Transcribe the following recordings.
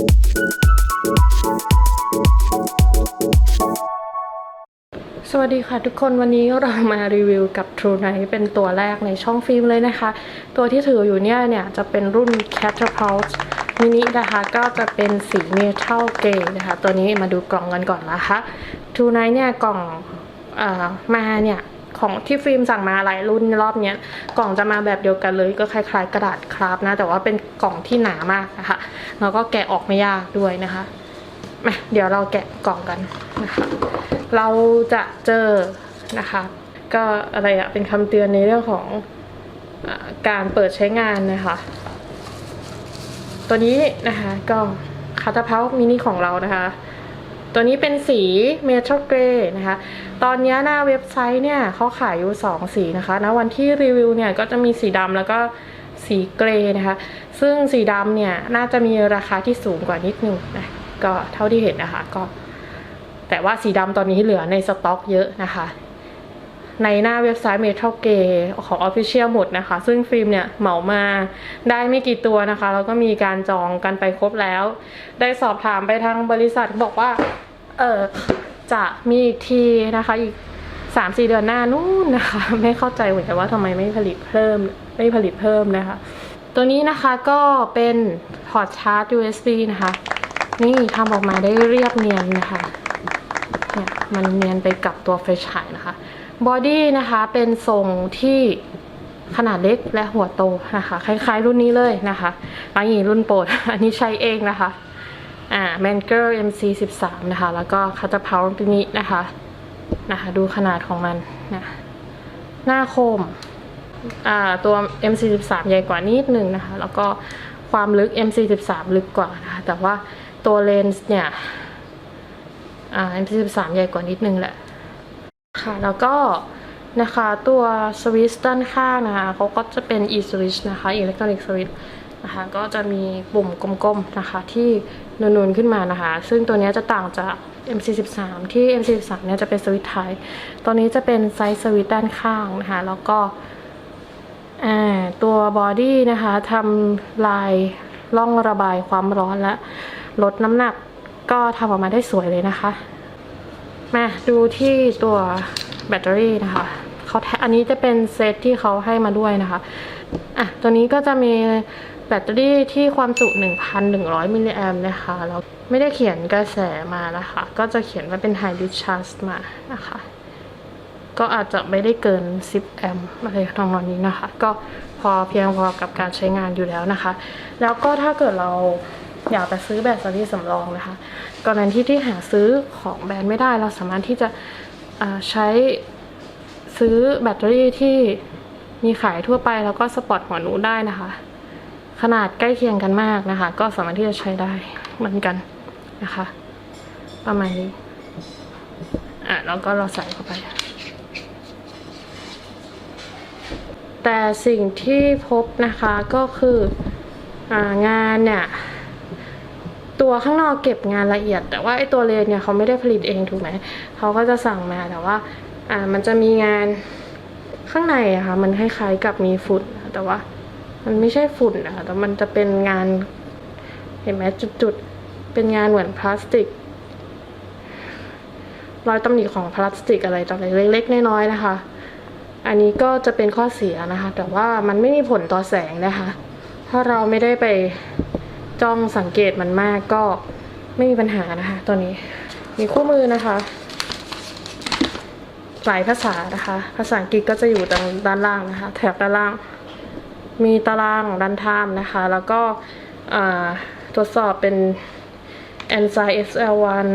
สวัสดีค่ะทุกคนวันนี้เรามารีวิวกับ True Night เป็นตัวแรกในช่องฟิล์มเลยนะคะตัวที่ถืออยู่เนี่ยจะเป็นรุ่น Catapult Mini นะคะก็จะเป็นสี Metal Grey นะคะตัวนี้มาดูกล่องกันก่อนนะคะ True Night เนี่ยกล่องมาเนี่ยของที่ฟิล์มสั่งมาหลายรุ่นรอบเนี้ยกล่องจะมาแบบเดียวกันเลยก็คล้ายๆกระดาษคราฟนะแต่ว่าเป็นกล่องที่หนามากนะคะแล้วก็แกะออกไม่ยากด้วยนะคะมาเดี๋ยวเราแกะกล่องกันนะคะเราจะเจอนะคะก็อะไรอะเป็นคำเตือนในเรื่องของการเปิดใช้งานนะคะตัวนี้นะคะก็Catapult Miniของเรานะคะตัวนี้เป็นสี Metal Grey นะคะตอนนี้หน้าเว็บไซต์เนี่ยเขาขายอยู่2สีนะคะณวันที่รีวิวเนี่ยก็จะมีสีดำแล้วก็สีเกรย์นะคะซึ่งสีดำเนี่ยน่าจะมีราคาที่สูงกว่านิดนึงนะก็เท่าที่เห็นนะคะก็แต่ว่าสีดำตอนนี้เหลือในสต็อกเยอะนะคะในหน้าเว็บไซต์ Metal Grey ของ Official หมดนะคะซึ่งฟิล์มเนี่ยเหมามาได้ไม่กี่ตัวนะคะแล้วก็มีการจองกันไปครบแล้วได้สอบถามไปทางบริษัทบอกว่าจะมีอีกทีนะคะอีก 3-4 เดือนหน้านู่นนะคะไม่เข้าใจเหมือนกันว่าทำไมไม่ผลิตเพิ่มนะคะตัวนี้นะคะก็เป็นพอร์ตชาร์จ USB นะคะนี่ทำออกมาได้เรียบเนียนนะคะเนี่ยมันเนียนไปกับตัวไฟฉายนะคะบอดี้นะคะเป็นทรงที่ขนาดเล็กและหัวโตนะคะคล้ายๆรุ่นนี้เลยนะคะอันนี้รุ่นโปรด อันนี้ใช้เองนะคะManker MC13 นะคะแล้วก็ Catapult Miniนะคะดูขนาดของมันนะหน้าคมตัว MC13 ใหญ่กว่านิดนึงนะคะแล้วก็ความลึก MC13 ลึกกว่านะคะแต่ว่าตัวเลนส์เนี่ยMC13 ใหญ่กว่านิดนึงแหละค่ะแล้วก็นะคะตัวสวิตช์ด้านข้างนะคะเขาก็จะเป็น e-switch นะคะ electronic switch นะคะก็จะมีปุ่มกลมๆนะคะที่นูนๆขึ้นมานะคะซึ่งตัวนี้จะต่างจาก MC13 ที่ MC13 เนี่ยจะเป็นสวิตช์ไทยตัวนี้จะเป็นไซส์สวิตช์ด้านข้างนะคะแล้วก็ตัวบอดี้นะคะทำลายร่องระบายความร้อนและลดน้ำหนักก็ทำออกมาได้สวยเลยนะคะมาดูที่ตัวแบตเตอรี่นะคะอันนี้จะเป็นเซตที่เขาให้มาด้วยนะคะตัวนี้ก็จะมีแบตเตอรี่ที่ความจุ 1,100 มิลลิแอมป์นะคะแล้วไม่ได้เขียนกระแสมานะคะก็จะเขียนว่าเป็น High Discharge มานะคะก็อาจจะไม่ได้เกิน10แอมป์อะไรทำนองนี้นะคะก็เพียงพอกับการใช้งานอยู่แล้วนะคะแล้วก็ถ้าเกิดเราอยากจะซื้อแบตเตอรี่สำรองนะคะกรณีที่หาซื้อของแบรนด์ไม่ได้เราสามารถที่จะใช้ซื้อแบตเตอรี่ที่มีขายทั่วไปแล้วก็สปอร์ตหัวหนูได้นะคะขนาดใกล้เคียงกันมากนะคะก็สามารถที่จะใช้ได้เหมือนกันนะคะประมาณนี้แล้วก็เราใส่เข้าไปแต่สิ่งที่พบนะคะก็คืองานเนี่ยตัวข้างนอกเก็บงานละเอียดแต่ว่าไอตัวเลนเนี่ยเขาไม่ได้ผลิตเองถูกไหมเขาก็จะสั่งมาแต่ว่ามันจะมีงานข้างในอะค่ะมันคล้ายๆกับมีฝุ่นแต่ว่ามันไม่ใช่ฝุ่นนะคะแต่มันจะเป็นงานเห็นไหมจุดๆเป็นงานเหมือนพลาสติกรอยตำหนิของพลาสติกอะไรต่ออะไรเล็กๆน้อยๆนะคะอันนี้ก็จะเป็นข้อเสียนะคะแต่ว่ามันไม่มีผลต่อแสงนะคะถ้าเราไม่ได้ไปจ้องสังเกตมันมากก็ไม่มีปัญหานะคะตัวนี้มีคู่มือนะคะหลายภาษานะคะภาษาอังกฤษก็จะอยู่ด้านล่างนะคะแถบด้านล่างมีตารางรันไทม์นะคะแล้วก็ทดสอบเป็น ANSI SL1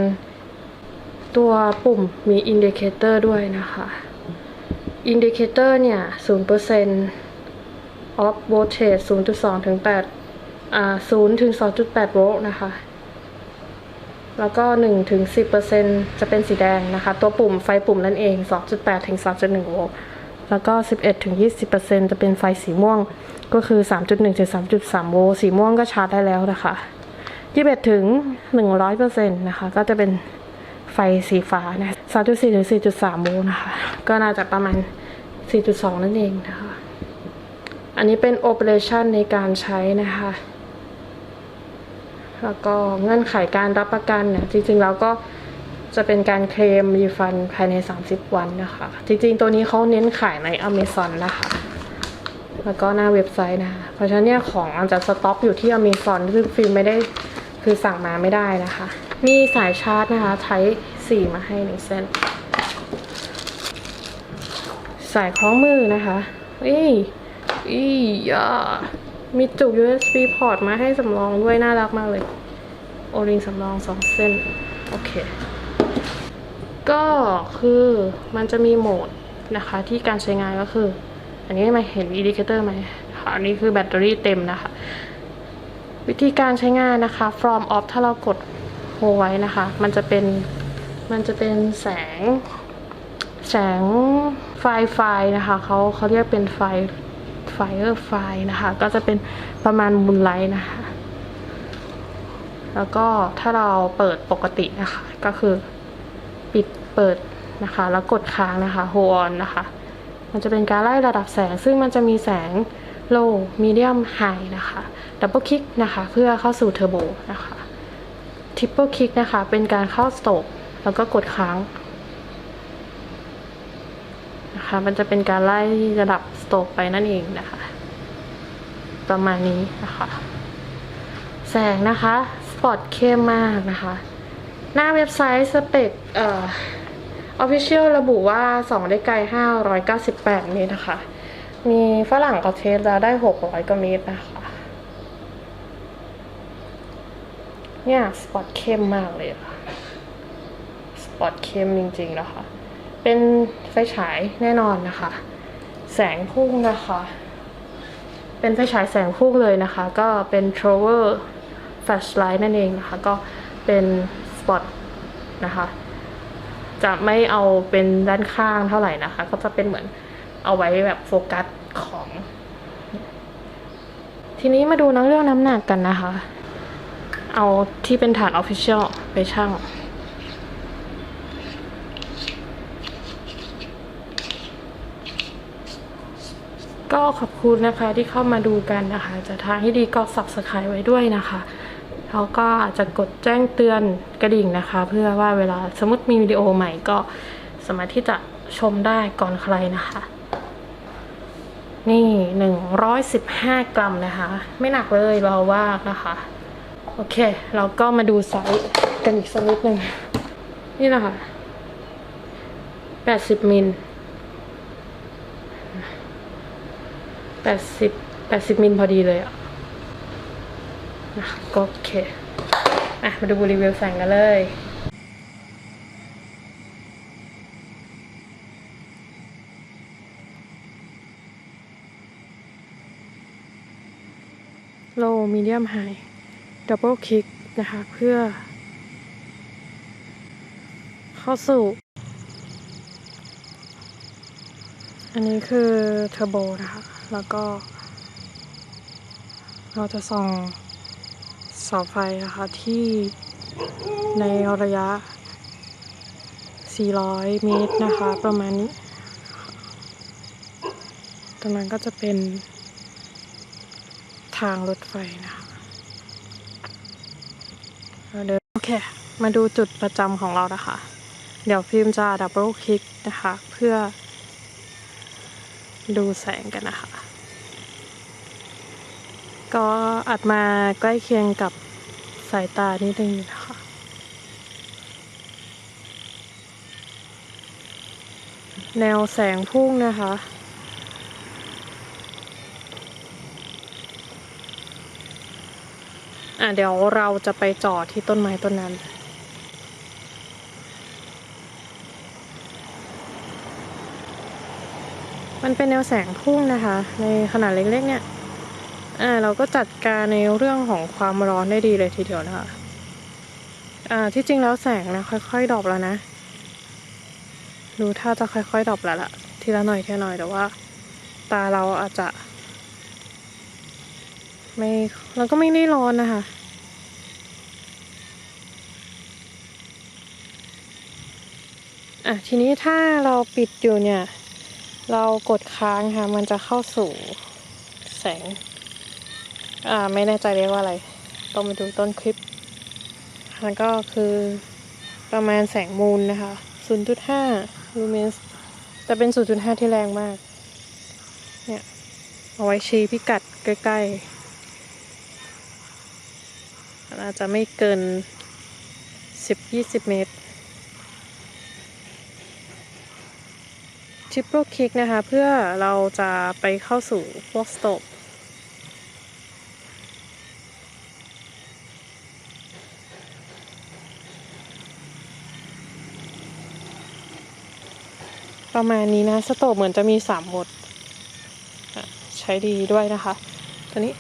ตัวปุ่มมี indicator ด้วยนะคะ indicator เนี่ย 0% off voltage 0.2 ถึง 0 ถึง 2.8 โวลต์นะคะแล้วก็ 1 ถึง 10% จะเป็นสีแดงนะคะตัวปุ่มไฟปุ่มนั่นเอง 2.8 ถึง 3.1 โวลต์แล้วก็ 11 ถึง 20% จะเป็นไฟสีม่วงก็คือ 3.1 ถึง 3.3 โวลต์สีม่วงก็ชาร์จได้แล้วนะคะ 21 ถึง 100% นะคะก็จะเป็นไฟสีฟ้านะ 3.4 ถึง 4.3 โวลต์นะคะก็น่าจะประมาณ 4.2 นั่นเองนะคะอันนี้เป็น operation ในการใช้นะคะ แล้วก็เงื่อนไขการรับประกันเนี่ยจริงๆแล้วก็จะเป็นการเคลมรีฟันภายใน30 วันนะคะจริงๆตัวนี้เขาเน้นขายใน Amazon นะคะแล้วก็หน้าเว็บไซต์นะคะเพราะฉะนั้นเนี่ยของอาจจะสต็อกอยู่ที่ Amazon ซึ่งฟิล์มไม่ได้คือสั่งมาไม่ได้นะคะมีสายชาร์จนะคะใช้ 4 มาให้1 เส้นสายคล้องมือนะคะย่ามีจุก USB port มาให้สำรองด้วยน่ารักมากเลยโอริงสำรอง2 เส้นโอเคก็คือมันจะมีโหมดนะคะที่การใช้งานก็คืออันนี้มาเห็นอินดิเคเตอร์ไหมค่ะอันนี้คือแบตเตอรี่เต็มนะคะวิธีการใช้งานนะคะ from off ถ้าเรากดโฮไว้นะคะมันจะเป็นแสงไฟนะคะเขาเรียกเป็นไฟนะคะก็จะเป็นประมาณมูนไลท์นะคะแล้วก็ถ้าเราเปิดปกตินะคะก็คือเปิดนะคะแล้วกดค้างนะคะ hold on นะคะมันจะเป็นการไล่ระดับแสงซึ่งมันจะมีแสง low medium high นะคะ double click นะคะเพื่อเข้าสู่เทอร์โบนะคะ triple click นะคะเป็นการเข้าสโตปแล้วก็กดค้างนะคะมันจะเป็นการไล่ระดับสโตปไปนั่นเองนะคะประมาณนี้นะคะแสงนะคะสปอตเข้มมากนะคะหน้าเว็บไซต์สเปคofficial ระบุว่าส่องได้ไกล598 เมตรนะคะมีฝรั่งก็เทสแล้วได้600 กว่าเมตรนะคะเนี่ยสปอตเข้มมากเลยค่ะสปอตเข้มจริงๆนะคะเป็นไฟฉายแน่นอนนะคะแสงพุ่งนะคะเป็นไฟฉายแสงพุ่งเลยนะคะก็เป็น Trover flashlight นั่นเองนะคะก็เป็นสปอตนะคะจะไม่เอาเป็นด้านข้างเท่าไหร่นะคะก็จะเป็นเหมือนเอาไว้แบบโฟกัสของทีนี้มาดูเรื่องน้ำหนักกันนะคะเอาที่เป็นฐาน Official ไปชั่งก็ขอบคุณนะคะที่เข้ามาดูกันนะคะจะทางที่ดีก็ Subscribe ไว้ด้วยนะคะแล้วก็อาจจะกดแจ้งเตือนกระดิ่งนะคะเพื่อว่าเวลาสมมติมีวิดีโอใหม่ก็สามารถที่จะชมได้ก่อนใครนะคะนี่115 กรัมนะคะไม่หนักเลยเบามากนะคะโอเคเราก็มาดูไซส์กันอีกสักนิดนึงนี่นะคะ80 มิล80 มิลพอดีเลยอ่ะก็โอเคมาดูรีวิวแสงกันเลยlow medium high double click นะคะเพื่อเข้าสู่อันนี้คือเทอร์โบนะคะแล้วก็เราจะส่องเสาไฟนะคะที่ในระยะ400 เมตรนะคะประมาณนี้ตรงนั้นก็จะเป็นทางรถไฟนะคะโอเคมาดูจุดประจำของเรานะคะเดี๋ยวฟิล์มจะดับเบิลคลิกนะคะเพื่อดูแสงกันนะคะก็อัดมาใกล้เคียงกับสายตานิดนึงนะคะแนวแสงพุ่งนะคะเดี๋ยวเราจะไปจอดที่ต้นไม้ต้นนั้นมันเป็นแนวแสงพุ่งนะคะในขนาดเล็กๆเนี่ยเราก็จัดการในเรื่องของความร้อนได้ดีเลยทีเดียวนะคะที่จริงแล้วแสงนะค่อยๆดรอปแล้วนะดูถ้าจะค่อยๆดรอปแล้วล่ะทีละหน่อยแต่ว่าตาเราอาจจะไม่เราก็ไม่ได้ร้อนนะคะทีนี้ถ้าเราปิดอยู่เนี่ยเรากดค้างค่ะมันจะเข้าสู่แสงไม่แน่ใจเรียกว่าอะไรต้องไปดูต้นคลิป แล้วก็คือประมาณแสงมูลนะคะ 0.5 ลูเมนส์แต่เป็น 0.5 ที่แรงมากเนี่ยเอาไว้ชี้พิกัดใกล้ๆอาจจะไม่เกิน 10-20 เมตรชิปโปรคลิกนะคะเพื่อเราจะไปเข้าสู่พวกสโตปประมาณนี้นะสโตปเหมือนจะมี3 โหมดใช้ดีด้วยนะคะตัวนี้